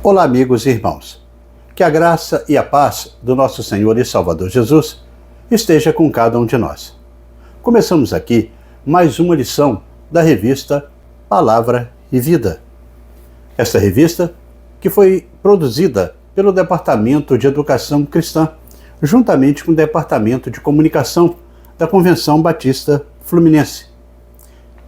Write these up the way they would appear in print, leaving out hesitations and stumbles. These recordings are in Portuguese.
Olá, amigos e irmãos. Que a graça e a paz do nosso Senhor e Salvador Jesus esteja com cada um de nós. Começamos aqui mais uma lição da revista Palavra e Vida. Esta revista que foi produzida pelo Departamento de Educação Cristã, juntamente com o Departamento de Comunicação da Convenção Batista Fluminense.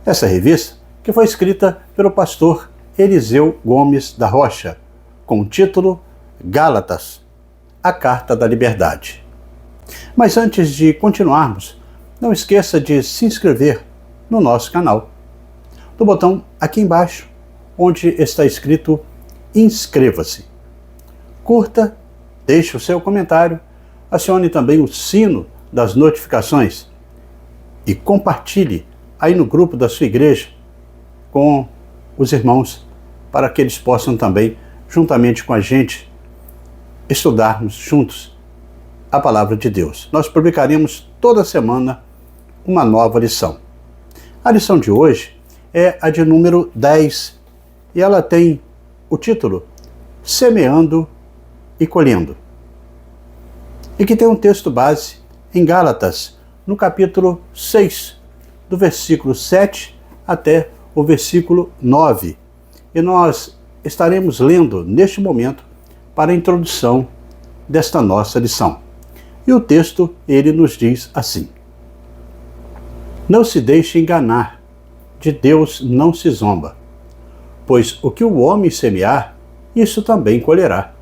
Essa revista que foi escrita pelo pastor Eliseu Gomes da Rocha, com o título Gálatas, a Carta da Liberdade. Mas antes de continuarmos, não esqueça de se inscrever no nosso canal. No botão aqui embaixo, onde está escrito Inscreva-se. Curta, deixe o seu comentário, acione também o sino das notificações e compartilhe aí no grupo da sua igreja com os irmãos, para que eles possam também, juntamente com a gente, estudarmos juntos a Palavra de Deus. Nós publicaremos toda semana uma nova lição. A lição de hoje é a de número 10 e ela tem o título Semeando e Colhendo. E que tem um texto base em Gálatas, no capítulo 6, do versículo 7 até o versículo 9. E nós estaremos lendo neste momento para a introdução desta nossa lição. E o texto, ele nos diz assim: Não se deixe enganar, de Deus não se zomba, pois o que o homem semear, isso também colherá.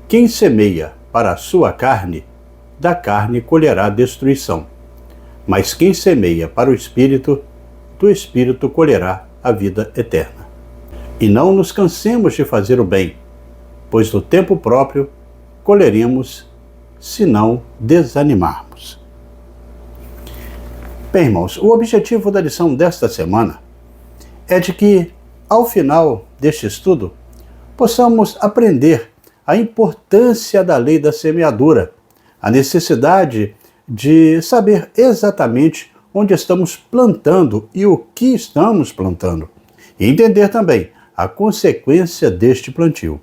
Quem semeia para a sua carne, da carne colherá destruição. Mas quem semeia para o Espírito, do Espírito colherá a vida eterna. E não nos cansemos de fazer o bem, pois no tempo próprio colheremos, se não desanimarmos. Bem, irmãos, o objetivo da lição desta semana é de que, ao final deste estudo, possamos aprender a importância da lei da semeadura, a necessidade de saber exatamente onde estamos plantando e o que estamos plantando, e entender também a consequência deste plantio.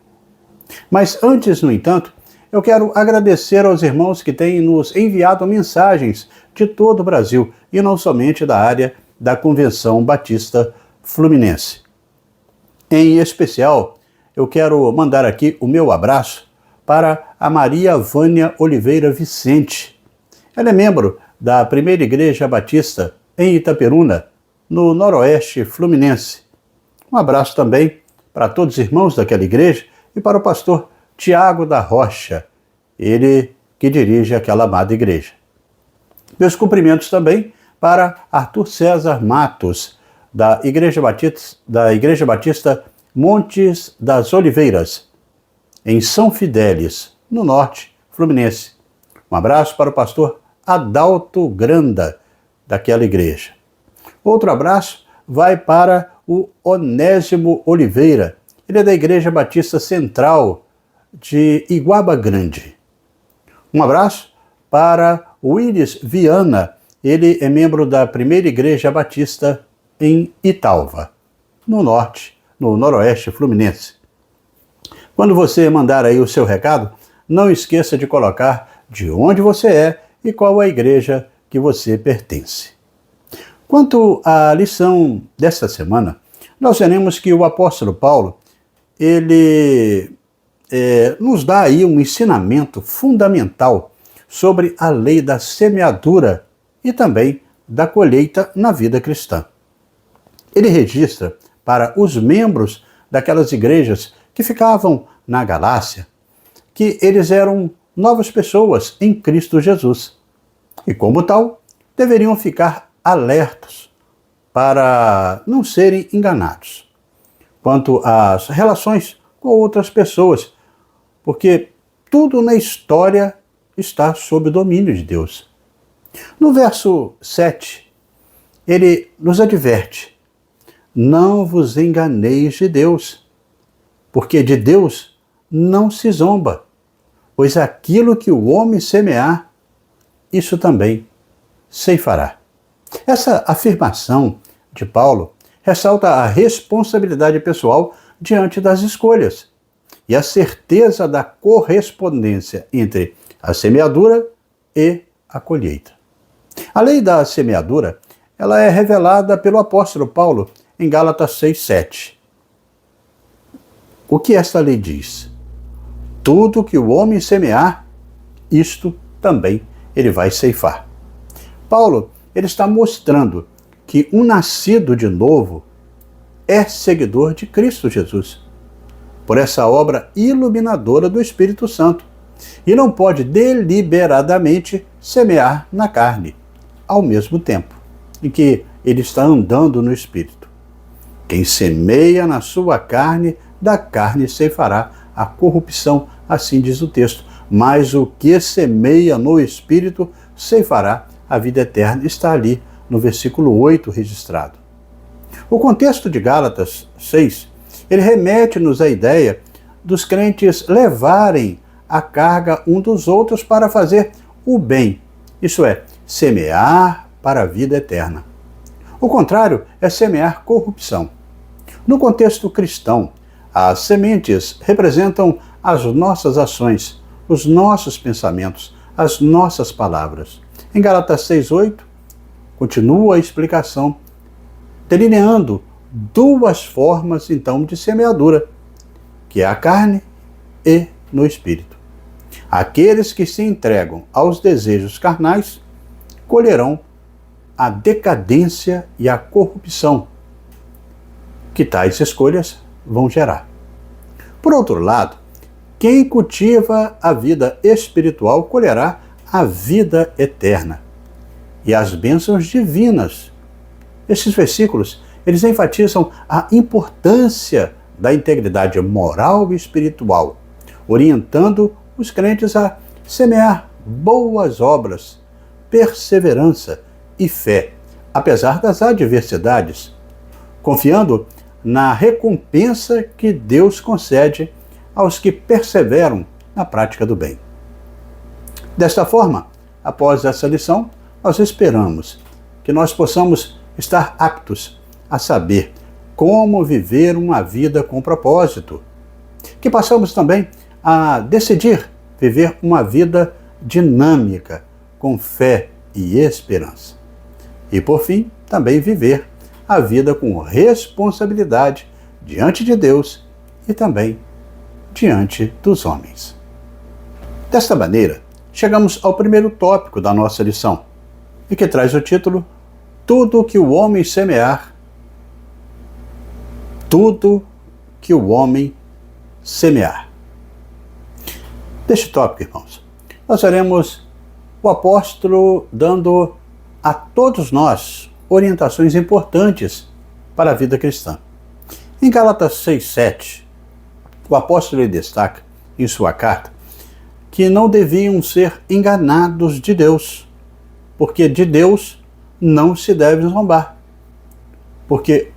Mas antes, no entanto, eu quero agradecer aos irmãos que têm nos enviado mensagens de todo o Brasil e não somente da área da Convenção Batista Fluminense. Em especial, eu quero mandar aqui o meu abraço para a Maria Vânia Oliveira Vicente. Ela é membro da Primeira Igreja Batista em Itaperuna, no Noroeste Fluminense. Um abraço também para todos os irmãos daquela igreja e para o pastor Tiago da Rocha, ele que dirige aquela amada igreja. Meus cumprimentos também para Arthur César Matos, da Igreja Batista Montes das Oliveiras, em São Fidélis, no Norte Fluminense. Um abraço para o pastor Adalto Granda, daquela igreja. Outro abraço vai para o Onésimo Oliveira. Ele é da Igreja Batista Central de Iguaba Grande. Um abraço para o Willis Viana. Ele é membro da Primeira Igreja Batista em Italva, no Norte, no Noroeste Fluminense. Quando você mandar aí o seu recado, não esqueça de colocar de onde você é e qual a igreja que você pertence. Quanto à lição desta semana, nós veremos que o apóstolo Paulo, ele nos dá aí um ensinamento fundamental sobre a lei da semeadura e também da colheita na vida cristã. Ele registra para os membros daquelas igrejas que ficavam na Galácia que eles eram novas pessoas em Cristo Jesus e, como tal, deveriam ficar alertos para não serem enganados quanto às relações com outras pessoas, porque tudo na história está sob o domínio de Deus. No verso 7, ele nos adverte: não vos enganeis de Deus, porque de Deus não se zomba, pois aquilo que o homem semear, isso também ceifará. Essa afirmação de Paulo ressalta a responsabilidade pessoal diante das escolhas. e a certeza da correspondência entre a semeadura e a colheita. A lei da semeadura, ela é revelada pelo apóstolo Paulo em Gálatas 6:7. O que esta lei diz? Tudo que o homem semear, isto também ele vai ceifar. Paulo, ele está mostrando que um nascido de novo é seguidor de Cristo Jesus, por essa obra iluminadora do Espírito Santo, e não pode deliberadamente semear na carne, ao mesmo tempo em que ele está andando no Espírito. Quem semeia na sua carne, da carne ceifará a corrupção, assim diz o texto, mas o que semeia no Espírito ceifará a vida eterna. Está ali no versículo 8 registrado. O contexto de Gálatas 6, ele remete-nos à ideia dos crentes levarem a carga um dos outros para fazer o bem, isso é, semear para a vida eterna. O contrário é semear corrupção. No contexto cristão, as sementes representam as nossas ações, os nossos pensamentos, as nossas palavras. Em Gálatas 6:8, continua a explicação, delineando duas formas, então, de semeadura, que é a carne e no espírito. Aqueles que se entregam aos desejos carnais colherão a decadência e a corrupção que tais escolhas vão gerar. Por outro lado, quem cultiva a vida espiritual colherá a vida eterna e as bênçãos divinas. Esses versículos, eles enfatizam a importância da integridade moral e espiritual, orientando os crentes a semear boas obras, perseverança e fé, apesar das adversidades, confiando na recompensa que Deus concede aos que perseveram na prática do bem. Desta forma, após essa lição, nós esperamos que nós possamos estar aptos a saber como viver uma vida com propósito, que possamos também a decidir viver uma vida dinâmica, com fé e esperança. E por fim, também viver a vida com responsabilidade diante de Deus e também diante dos homens. Desta maneira, chegamos ao primeiro tópico da nossa lição, e que traz o título Tudo que o homem semear, tudo que o homem semear. Deste tópico, irmãos, nós veremos o apóstolo dando a todos nós orientações importantes para a vida cristã. Em Gálatas 6:7, o apóstolo destaca em sua carta que não deviam ser enganados de Deus, porque de Deus não se deve zombar, porque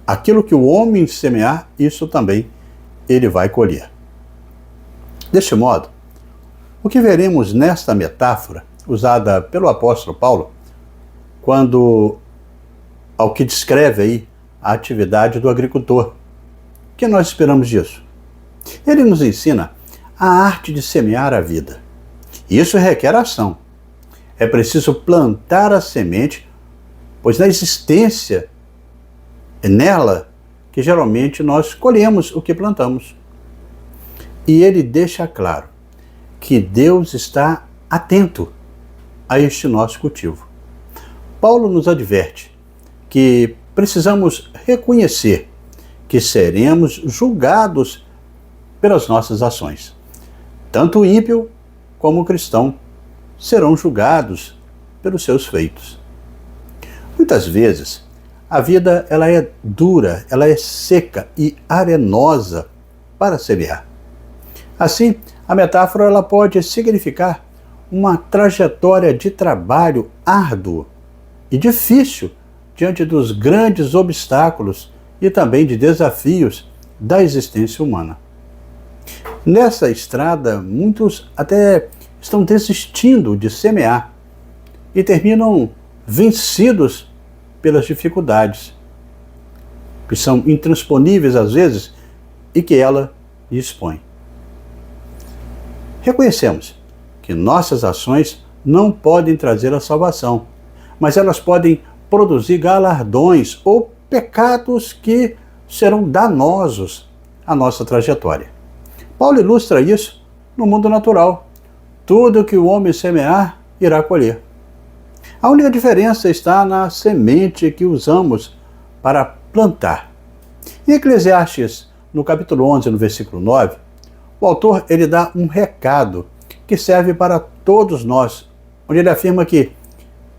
aquilo que o homem semear, isso também ele vai colher. Deste modo, o que veremos nesta metáfora usada pelo apóstolo Paulo, ao que descreve aí a atividade do agricultor, o que nós esperamos disso? Ele nos ensina a arte de semear a vida. Isso requer ação. É preciso plantar a semente, pois na existência é nela que geralmente nós colhemos o que plantamos. E ele deixa claro que Deus está atento a este nosso cultivo. Paulo nos adverte que precisamos reconhecer que seremos julgados pelas nossas ações. Tanto o ímpio como o cristão serão julgados pelos seus feitos. Muitas vezes, a vida ela é dura, ela é seca e arenosa para semear. Assim, a metáfora ela pode significar uma trajetória de trabalho árduo e difícil diante dos grandes obstáculos e também de desafios da existência humana. Nessa estrada, muitos até estão desistindo de semear e terminam vencidos pelas dificuldades, que são intransponíveis às vezes e que ela expõe. Reconhecemos que nossas ações não podem trazer a salvação, mas elas podem produzir galardões ou pecados que serão danosos à nossa trajetória. Paulo ilustra isso no mundo natural. Tudo que o homem semear, irá colher. A única diferença está na semente que usamos para plantar. Em Eclesiastes, no capítulo 11, no versículo 9, o autor ele dá um recado que serve para todos nós, onde ele afirma que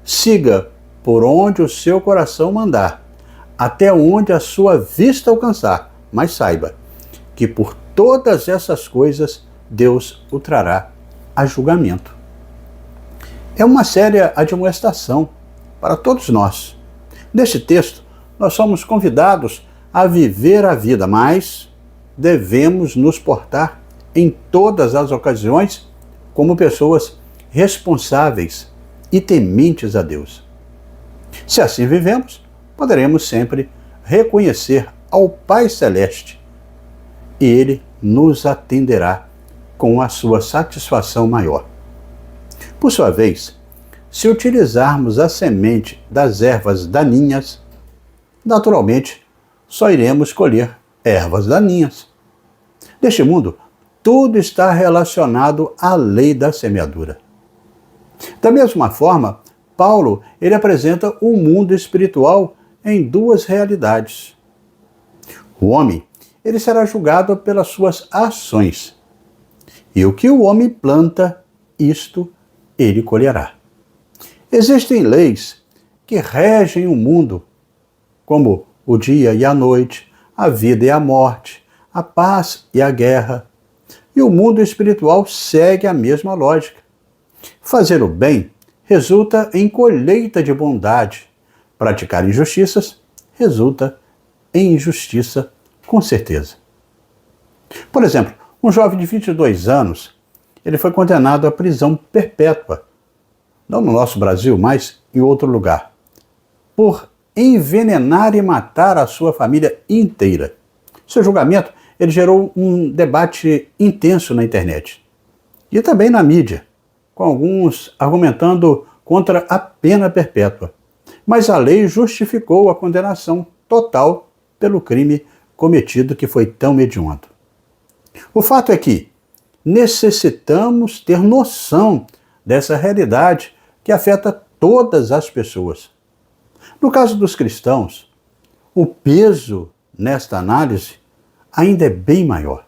siga por onde o seu coração mandar, até onde a sua vista alcançar, mas saiba que por todas essas coisas Deus o trará a julgamento. É uma séria admoestação para todos nós. Neste texto, nós somos convidados a viver a vida, mas devemos nos portar em todas as ocasiões como pessoas responsáveis e tementes a Deus. Se assim vivemos, poderemos sempre reconhecer ao Pai Celeste e Ele nos atenderá com a sua satisfação maior. Por sua vez, se utilizarmos a semente das ervas daninhas, naturalmente só iremos colher ervas daninhas. Neste mundo, tudo está relacionado à lei da semeadura. Da mesma forma, Paulo ele apresenta o mundo espiritual em duas realidades. O homem ele será julgado pelas suas ações. E o que o homem planta, isto ele colherá. Existem leis que regem o mundo, como o dia e a noite, a vida e a morte, a paz e a guerra. E o mundo espiritual segue a mesma lógica. Fazer o bem resulta em colheita de bondade. Praticar injustiças resulta em injustiça, com certeza. Por exemplo, um jovem de 22 anos, ele foi condenado à prisão perpétua, não no nosso Brasil, mas em outro lugar, por envenenar e matar a sua família inteira. Seu julgamento ele gerou um debate intenso na internet e também na mídia, com alguns argumentando contra a pena perpétua. Mas a lei justificou a condenação total pelo crime cometido que foi tão hediondo. O fato é que necessitamos ter noção dessa realidade que afeta todas as pessoas. No caso dos cristãos, o peso nesta análise ainda é bem maior.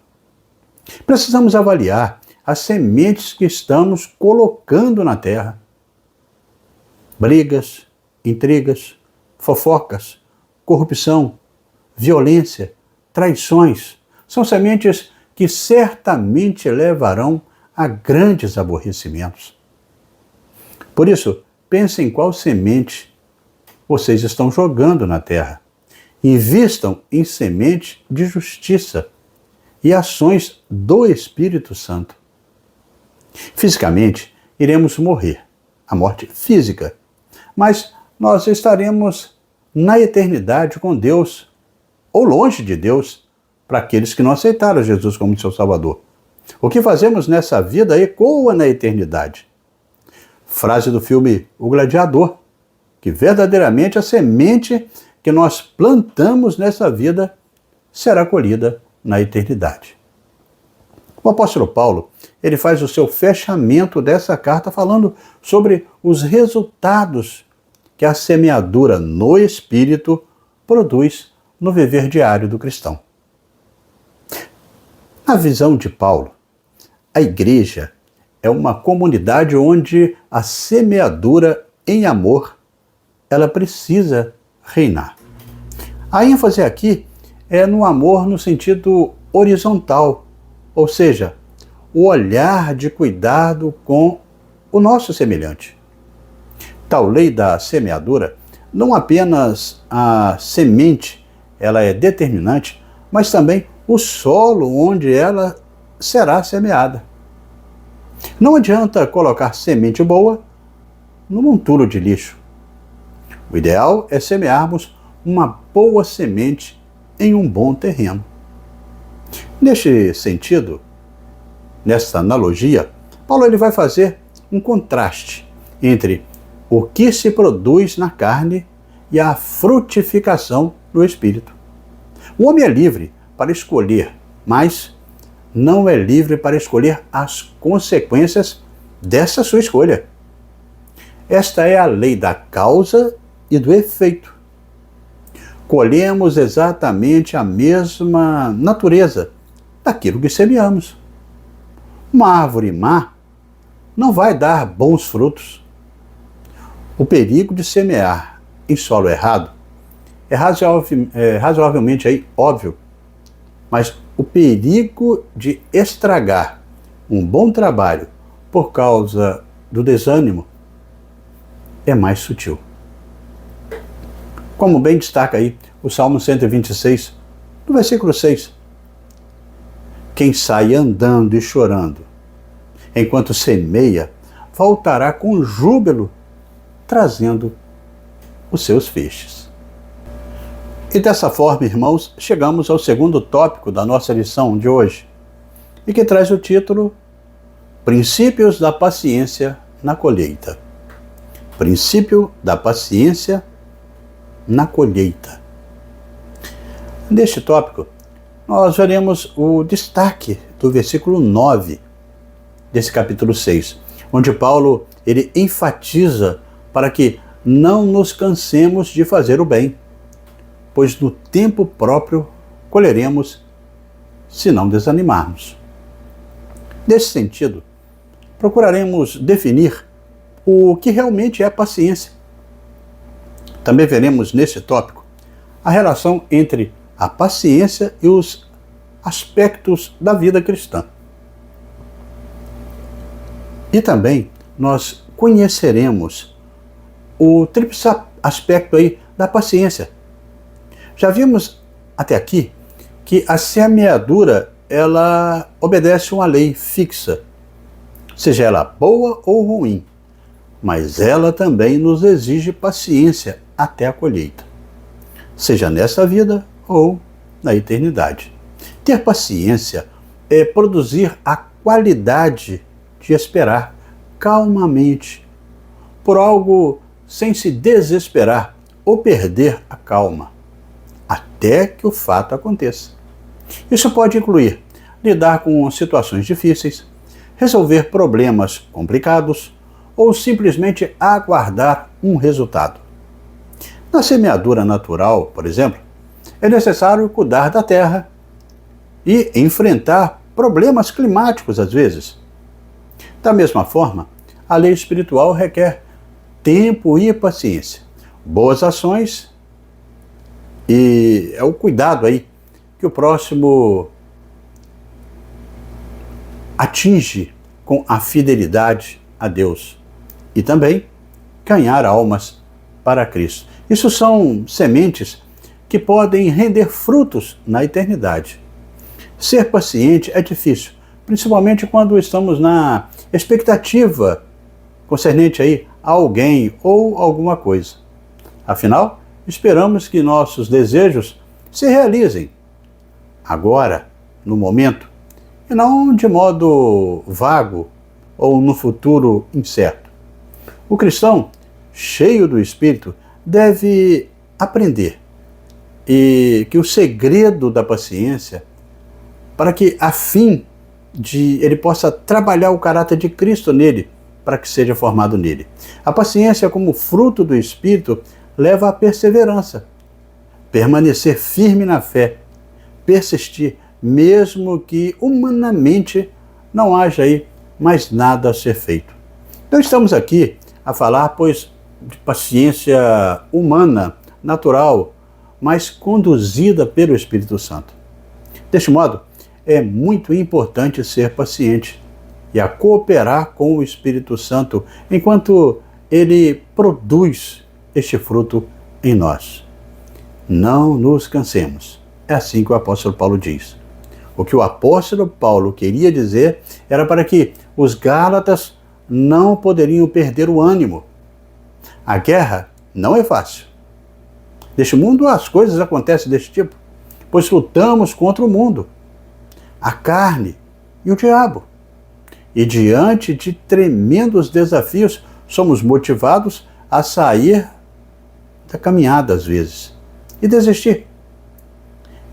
Precisamos avaliar as sementes que estamos colocando na terra. Brigas, intrigas, fofocas, corrupção, violência, traições, são sementes que certamente levarão a grandes aborrecimentos. Por isso, pensem em qual semente vocês estão jogando na terra. Invistam em semente de justiça e ações do Espírito Santo. Fisicamente, iremos morrer, a morte física, mas nós estaremos na eternidade com Deus, ou longe de Deus, para aqueles que não aceitaram Jesus como seu Salvador. O que fazemos nessa vida ecoa na eternidade. Frase do filme O Gladiador, que verdadeiramente a semente que nós plantamos nessa vida será colhida na eternidade. O apóstolo Paulo, ele faz o seu fechamento dessa carta falando sobre os resultados que a semeadura no Espírito produz no viver diário do cristão. Na visão de Paulo, a igreja é uma comunidade onde a semeadura em amor, ela precisa reinar. A ênfase aqui é no amor no sentido horizontal, ou seja, o olhar de cuidado com o nosso semelhante. Tal lei da semeadura, não apenas a semente, ela é determinante, mas também o solo onde ela será semeada. Não adianta colocar semente boa num monturo de lixo. O ideal é semearmos uma boa semente em um bom terreno. Neste sentido, nessa analogia, Paulo ele vai fazer um contraste entre o que se produz na carne e a frutificação do Espírito. O homem é livre para escolher, mas não é livre para escolher as consequências dessa sua escolha. Esta é a lei da causa e do efeito. Colhemos exatamente a mesma natureza daquilo que semeamos. Uma árvore má não vai dar bons frutos. O perigo de semear em solo errado é razoavelmente óbvio, mas o perigo de estragar um bom trabalho por causa do desânimo é mais sutil. Como bem destaca aí o Salmo 126, no versículo 6. Quem sai andando e chorando, enquanto semeia, voltará com júbilo, trazendo os seus feixes. E dessa forma, irmãos, chegamos ao segundo tópico da nossa lição de hoje, e que traz o título Princípios da Paciência na Colheita. Princípio da paciência na colheita. Neste tópico, nós veremos o destaque do versículo 9 desse capítulo 6, onde Paulo ele enfatiza para que não nos cansemos de fazer o bem, pois no tempo próprio colheremos se não desanimarmos. Nesse sentido, procuraremos definir o que realmente é paciência. Também veremos nesse tópico a relação entre a paciência e os aspectos da vida cristã. E também nós conheceremos o tríplice aspecto aí da paciência. Já vimos até aqui que a semeadura ela obedece uma lei fixa, seja ela boa ou ruim, mas ela também nos exige paciência até a colheita, seja nessa vida ou na eternidade. Ter paciência é produzir a qualidade de esperar calmamente por algo sem se desesperar ou perder a calma, até que o fato aconteça. Isso pode incluir lidar com situações difíceis, resolver problemas complicados ou simplesmente aguardar um resultado. Na semeadura natural, por exemplo, é necessário cuidar da terra e enfrentar problemas climáticos às vezes. Da mesma forma, a lei espiritual requer tempo e paciência, boas ações e é o cuidado aí que o próximo atinge com a fidelidade a Deus e também ganhar almas para Cristo. Isso são sementes que podem render frutos na eternidade. Ser paciente é difícil, principalmente quando estamos na expectativa concernente aí a alguém ou alguma coisa. Afinal, esperamos que nossos desejos se realizem agora, no momento, e não de modo vago ou no futuro incerto. O cristão, cheio do Espírito, deve aprender e que o segredo da paciência, para que a fim de ele possa trabalhar o caráter de Cristo nele, para que seja formado nele. A paciência como fruto do Espírito leva à perseverança, permanecer firme na fé, persistir, mesmo que humanamente não haja aí mais nada a ser feito. Não estamos aqui a falar, pois, de paciência humana, natural, mas conduzida pelo Espírito Santo. Deste modo, é muito importante ser paciente e a cooperar com o Espírito Santo enquanto ele produz este fruto em nós. Não nos cansemos. É assim que o apóstolo Paulo diz. O que o apóstolo Paulo queria dizer era para que os Gálatas não poderiam perder o ânimo. A guerra não é fácil. Neste mundo as coisas acontecem deste tipo, pois lutamos contra o mundo, a carne e o diabo. e diante de tremendos desafios, somos motivados a sair da caminhada às vezes e desistir.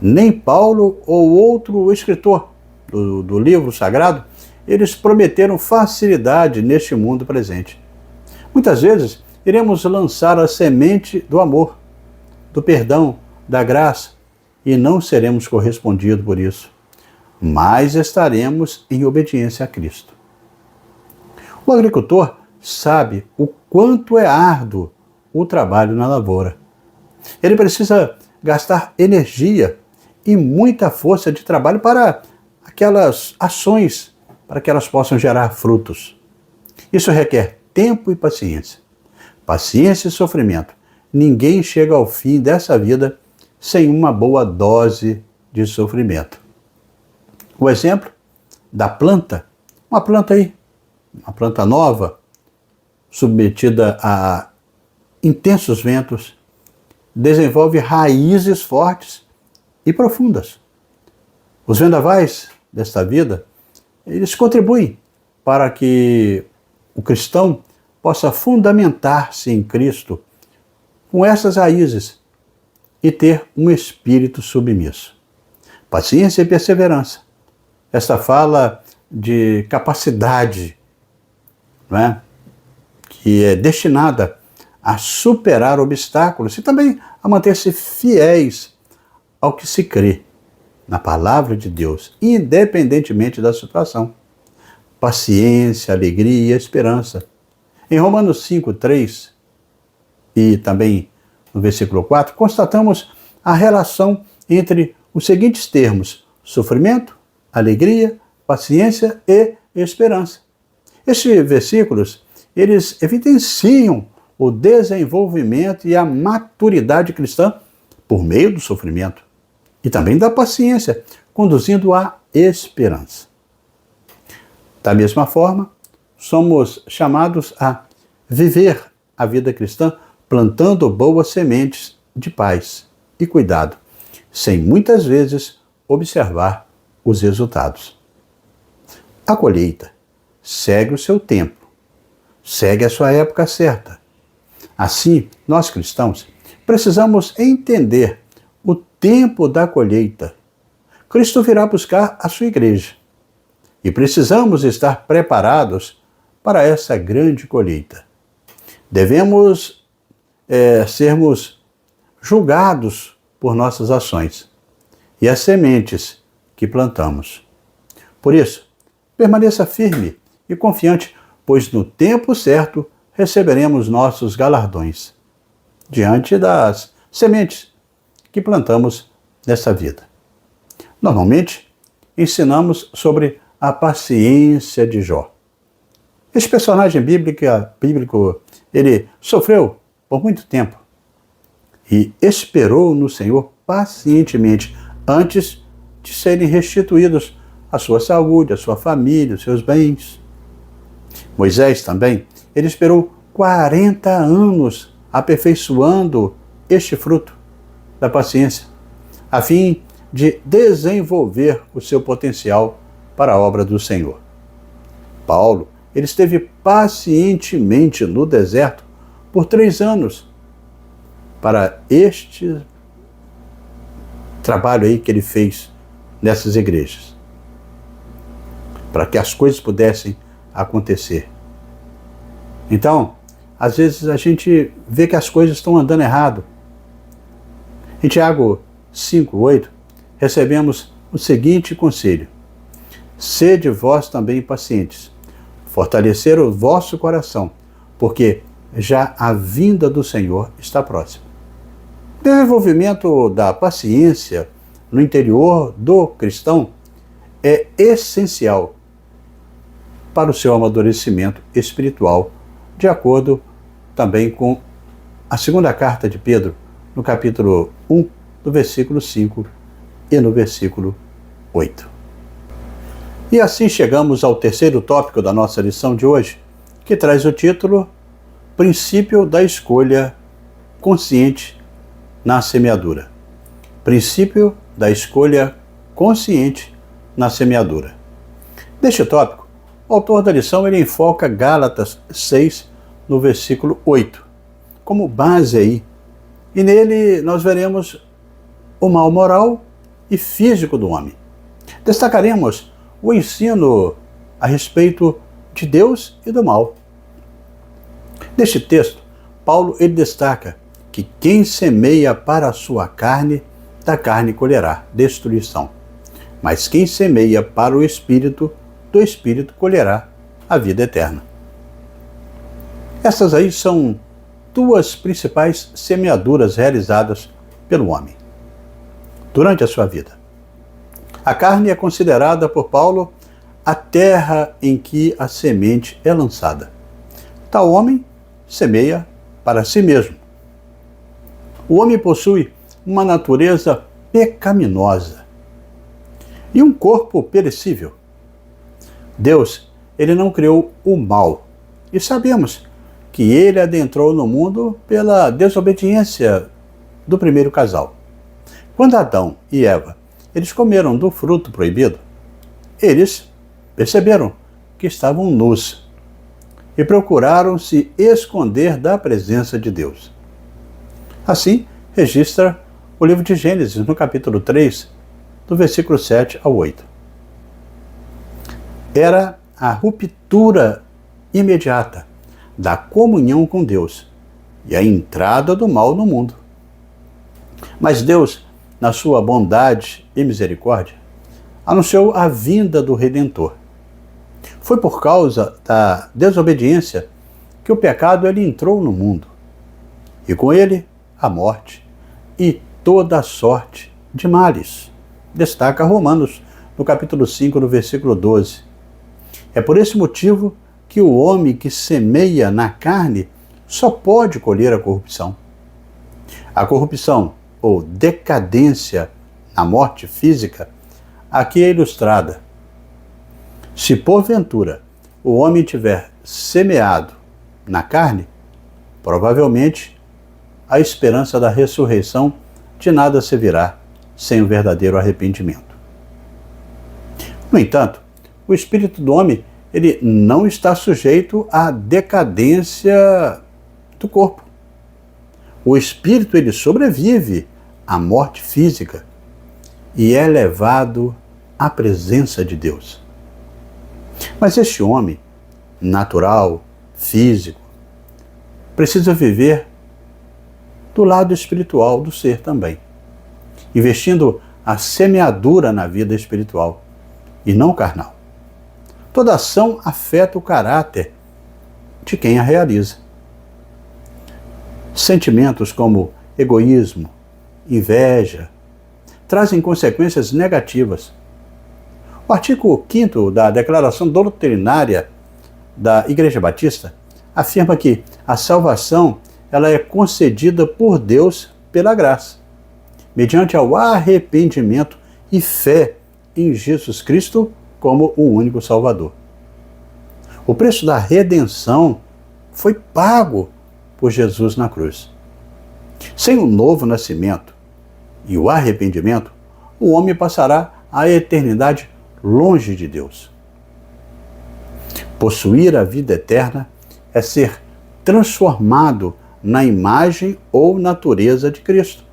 Nem Paulo ou outro escritor do livro sagrado, eles prometeram facilidade neste mundo presente. Muitas vezes, iremos lançar a semente do amor, do perdão, da graça, e não seremos correspondidos por isso, mas estaremos em obediência a Cristo. O agricultor sabe o quanto é árduo o trabalho na lavoura. Ele precisa gastar energia e muita força de trabalho para aquelas ações, para que elas possam gerar frutos. Isso requer tempo e paciência. Paciência e sofrimento. Ninguém chega ao fim dessa vida sem uma boa dose de sofrimento. O exemplo da planta, uma planta nova, submetida a intensos ventos, desenvolve raízes fortes e profundas. Os vendavais desta vida, eles contribuem para que o cristão possa fundamentar-se em Cristo com essas raízes e ter um espírito submisso. Paciência e perseverança. Esta fala de capacidade, não é? Que é destinada a superar obstáculos e também a manter-se fiéis ao que se crê na palavra de Deus, independentemente da situação. Paciência, alegria e esperança. Em Romanos 5:3 e também no versículo 4, constatamos a relação entre os seguintes termos: sofrimento, alegria, paciência e esperança. Estes versículos, eles evidenciam o desenvolvimento e a maturidade cristã por meio do sofrimento e também da paciência, conduzindo à esperança. Da mesma forma, somos chamados a viver a vida cristã plantando boas sementes de paz e cuidado, sem muitas vezes observar os resultados. A colheita segue o seu tempo, segue a sua época certa. Assim, nós cristãos precisamos entender o tempo da colheita. Cristo virá buscar a sua igreja e precisamos estar preparados para essa grande colheita. Devemos sermos julgados por nossas ações e as sementes que plantamos. Por isso, permaneça firme e confiante, pois no tempo certo receberemos nossos galardões diante das sementes que plantamos nessa vida. Normalmente, ensinamos sobre a paciência de Jó. Esse personagem bíblico, ele sofreu por muito tempo e esperou no Senhor pacientemente antes de serem restituídos a sua saúde, a sua família, os seus bens. Moisés também, ele esperou 40 anos aperfeiçoando este fruto da paciência, a fim de desenvolver o seu potencial para a obra do Senhor. Paulo, ele esteve pacientemente no deserto por 3 anos para este trabalho aí que ele fez nessas igrejas, para que as coisas pudessem acontecer. Então, às vezes a gente vê que as coisas estão andando errado. Em Tiago 5:8, recebemos o seguinte conselho: sede vós também pacientes, fortalecer o vosso coração, porque já a vinda do Senhor está próxima. O desenvolvimento da paciência no interior do cristão é essencial para o seu amadurecimento espiritual, de acordo também com a segunda carta de Pedro, no capítulo 1, no versículo 5 e no versículo 8. E assim chegamos ao terceiro tópico da nossa lição de hoje, que traz o título Princípio da Escolha Consciente na Semeadura. Princípio da escolha consciente na semeadura. Neste tópico, o autor da lição ele enfoca Gálatas 6, no versículo 8, como base aí. E nele nós veremos o mal moral e físico do homem. Destacaremos o ensino a respeito de Deus e do mal. Neste texto, Paulo ele destaca que quem semeia para a sua carne, da carne colherá destruição. Mas quem semeia para o Espírito, do Espírito colherá a vida eterna. Essas aí são duas principais semeaduras realizadas pelo homem durante a sua vida. A carne é considerada por Paulo a terra em que a semente é lançada. Tal homem semeia para si mesmo. O homem possui uma natureza pecaminosa e um corpo perecível. Deus, ele não criou o mal. E sabemos que ele adentrou no mundo pela desobediência do primeiro casal. Quando Adão e Eva, eles comeram do fruto proibido, eles perceberam que estavam nus e procuraram se esconder da presença de Deus. Assim, registra o livro de Gênesis, no capítulo 3, do versículo 7 ao 8. Era a ruptura imediata da comunhão com Deus e a entrada do mal no mundo. Mas Deus, na sua bondade e misericórdia, anunciou a vinda do Redentor. Foi por causa da desobediência que o pecado ele entrou no mundo, e com ele a morte e toda a sorte de males. Destaca Romanos, no capítulo 5, no versículo 12. É por esse motivo que o homem que semeia na carne só pode colher a corrupção. A corrupção, ou decadência na morte física, aqui é ilustrada. Se porventura o homem tiver semeado na carne, provavelmente a esperança da ressurreição de nada servirá sem o verdadeiro arrependimento. No entanto, o espírito do homem ele não está sujeito à decadência do corpo. O espírito ele sobrevive à morte física e é levado à presença de Deus. Mas este homem, natural, físico, precisa viver do lado espiritual do ser também, investindo a semeadura na vida espiritual e não carnal. Toda ação afeta o caráter de quem a realiza. Sentimentos como egoísmo, inveja, trazem consequências negativas. O artigo 5º da Declaração Doutrinária da Igreja Batista afirma que a salvação ela é concedida por Deus pela graça, mediante ao arrependimento e fé em Jesus Cristo como o único Salvador. O preço da redenção foi pago por Jesus na cruz. Sem o novo nascimento e o arrependimento, o homem passará a eternidade longe de Deus. Possuir a vida eterna é ser transformado na imagem ou natureza de Cristo.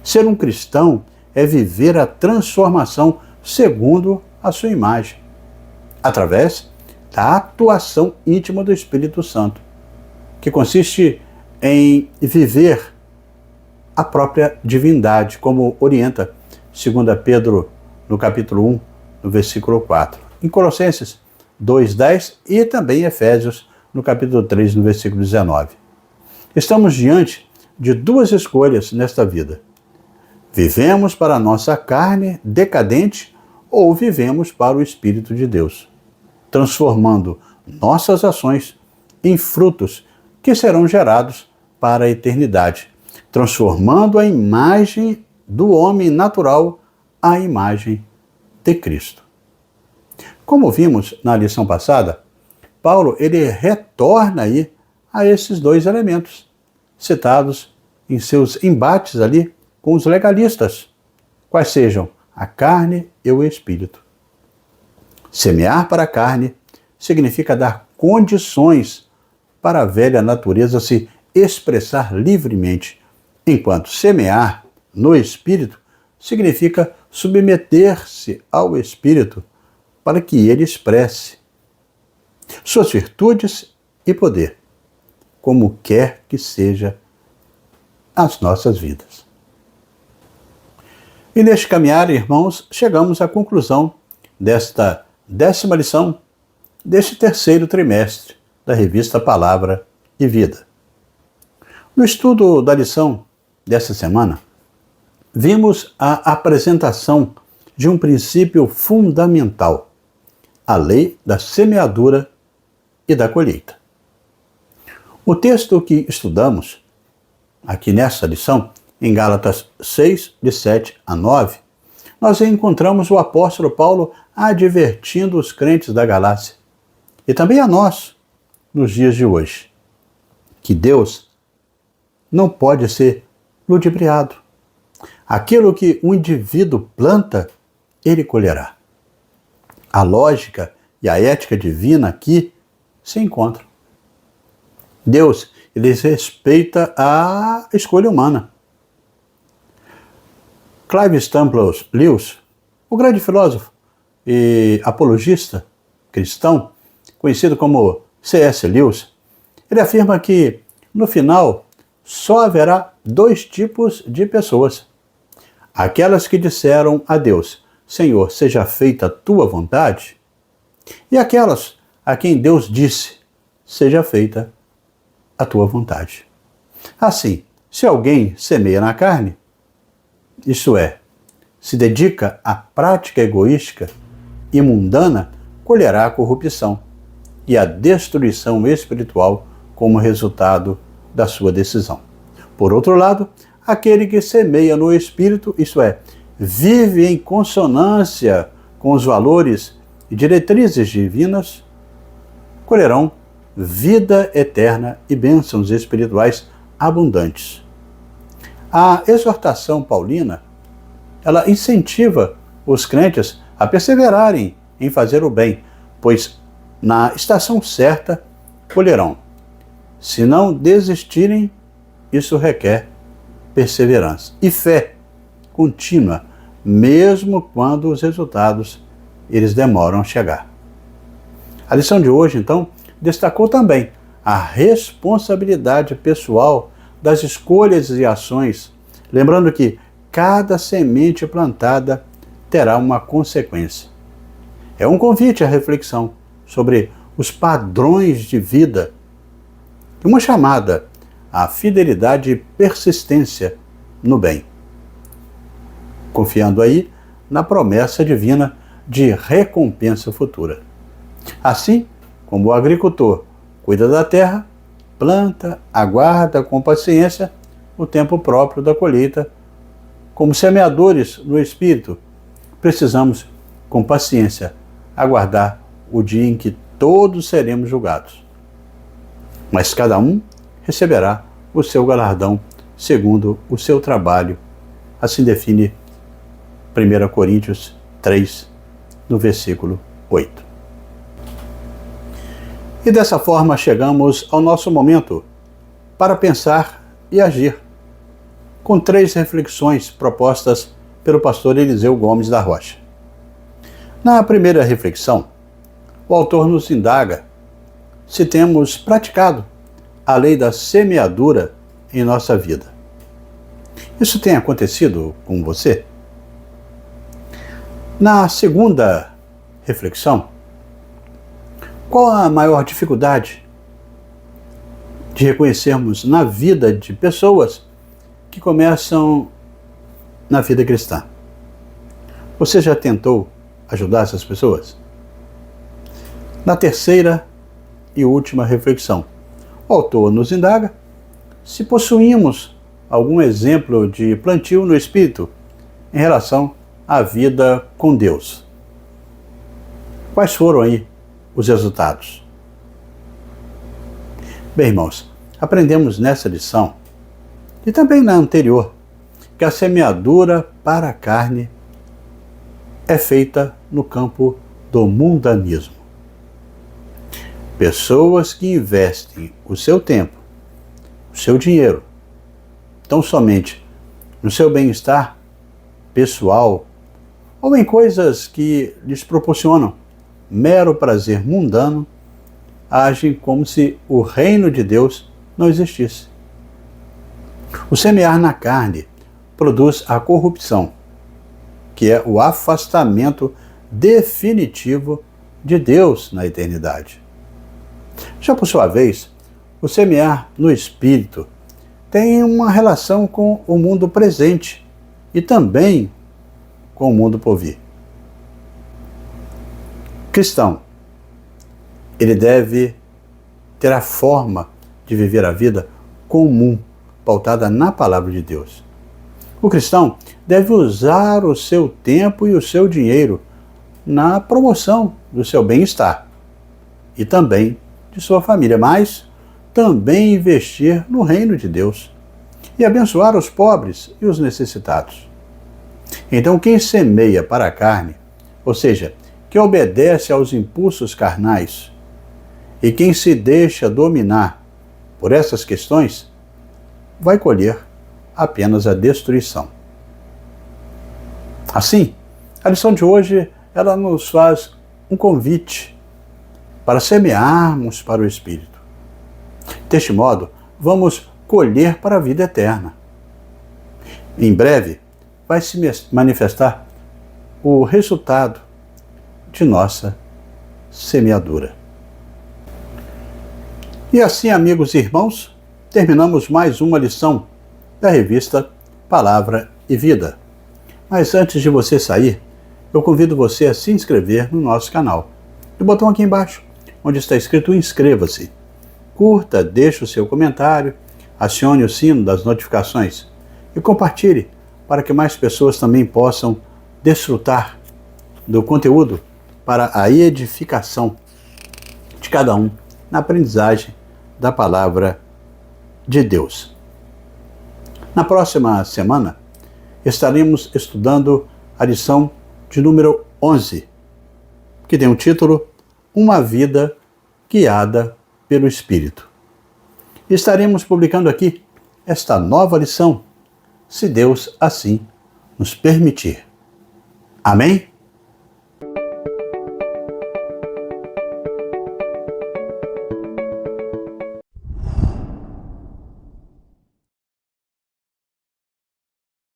Ser um cristão é viver a transformação segundo a sua imagem, através da atuação íntima do Espírito Santo, que consiste em viver a própria divindade, como orienta 2 Pedro, no capítulo 1, no versículo 4, em Colossenses 2:10 e também em Efésios, no capítulo 3, no versículo 19. Estamos diante de duas escolhas nesta vida. Vivemos para a nossa carne decadente ou vivemos para o Espírito de Deus, transformando nossas ações em frutos que serão gerados para a eternidade, transformando a imagem do homem natural à imagem de Cristo. Como vimos na lição passada, Paulo ele retorna aí a esses dois elementos citados em seus embates ali com os legalistas, quais sejam a carne e o espírito. Semear para a carne significa dar condições para a velha natureza se expressar livremente, enquanto semear no Espírito significa submeter-se ao Espírito para que ele expresse suas virtudes e poder, como quer que seja as nossas vidas. E neste caminhar, irmãos, chegamos à conclusão desta 10ª lição deste 3º trimestre da revista Palavra e Vida. No estudo da lição desta semana, vimos a apresentação de um princípio fundamental, a lei da semeadura e da colheita. O texto que estudamos aqui nessa lição, em Gálatas 6, de 7 a 9, nós encontramos o apóstolo Paulo advertindo os crentes da Galácia, e também a nós, nos dias de hoje, que Deus não pode ser ludibriado. Aquilo que um indivíduo planta, ele colherá. A lógica e a ética divina aqui se encontram. Deus, ele respeita a escolha humana. Clive Staples Lewis, o grande filósofo e apologista cristão, conhecido como C.S. Lewis, ele afirma que, no final, só haverá 2 tipos de pessoas. Aquelas que disseram a Deus, Senhor, seja feita a tua vontade, e aquelas a quem Deus disse, seja feita a tua vontade. Assim, se alguém semeia na carne, isto é, se dedica à prática egoística e mundana, colherá a corrupção e a destruição espiritual como resultado da sua decisão. Por outro lado, aquele que semeia no Espírito, isto é, vive em consonância com os valores e diretrizes divinas, colherão vida eterna e bênçãos espirituais abundantes. A exortação paulina, ela incentiva os crentes a perseverarem em fazer o bem, pois na estação certa colherão. Se não desistirem, isso requer perseverança e fé contínua, mesmo quando os resultados eles demoram a chegar. A lição de hoje, então, destacou também a responsabilidade pessoal das escolhas e ações, lembrando que cada semente plantada terá uma consequência. É um convite à reflexão sobre os padrões de vida e uma chamada à fidelidade e persistência no bem, confiando aí na promessa divina de recompensa futura. Assim como o agricultor cuida da terra, planta, aguarda com paciência o tempo próprio da colheita, como semeadores no Espírito, precisamos, com paciência, aguardar o dia em que todos seremos julgados. Mas cada um receberá o seu galardão segundo o seu trabalho. Assim define 1 Coríntios 3, no versículo 8. E dessa forma chegamos ao nosso momento para pensar e agir, com 3 reflexões propostas pelo pastor Eliseu Gomes da Rocha. Na primeira reflexão, o autor nos indaga se temos praticado a lei da semeadura em nossa vida. Isso tem acontecido com você? Na segunda reflexão, qual a maior dificuldade de reconhecermos na vida de pessoas que começam na vida cristã? Você já tentou ajudar essas pessoas? Na terceira e última reflexão, o autor nos indaga se possuímos algum exemplo de plantio no Espírito em relação à vida com Deus. Quais foram aí os resultados? Bem, irmãos, aprendemos nessa lição, e também na anterior, que a semeadura para a carne é feita no campo do mundanismo. Pessoas que investem o seu tempo, o seu dinheiro, tão somente no seu bem-estar pessoal ou em coisas que lhes proporcionam mero prazer mundano, agem como se o reino de Deus não existisse. O semear na carne produz a corrupção, que é o afastamento definitivo de Deus na eternidade. Já por sua vez, o semear no espírito tem uma relação com o mundo presente e também com o mundo por vir. Cristão, ele deve ter a forma de viver a vida comum, pautada na palavra de Deus. O cristão deve usar o seu tempo e o seu dinheiro na promoção do seu bem-estar e também de sua família, mas também investir no reino de Deus e abençoar os pobres e os necessitados. Então, quem semeia para a carne, ou seja, quem obedece aos impulsos carnais e quem se deixa dominar por essas questões, vai colher apenas a destruição. Assim, a lição de hoje, ela nos faz um convite para semearmos para o Espírito. Deste modo, vamos colher para a vida eterna. Em breve, vai se manifestar o resultado de nossa semeadura. E assim, amigos e irmãos, terminamos mais uma lição da revista Palavra e Vida. Mas antes de você sair, eu convido você a se inscrever no nosso canal. No botão aqui embaixo, onde está escrito inscreva-se. Curta, deixe o seu comentário, acione o sino das notificações e compartilhe para que mais pessoas também possam desfrutar do conteúdo para a edificação de cada um na aprendizagem da palavra de Deus. Na próxima semana, estaremos estudando a lição de número 11, que tem o título Uma Vida Guiada pelo Espírito. Estaremos publicando aqui esta nova lição, se Deus assim nos permitir. Amém?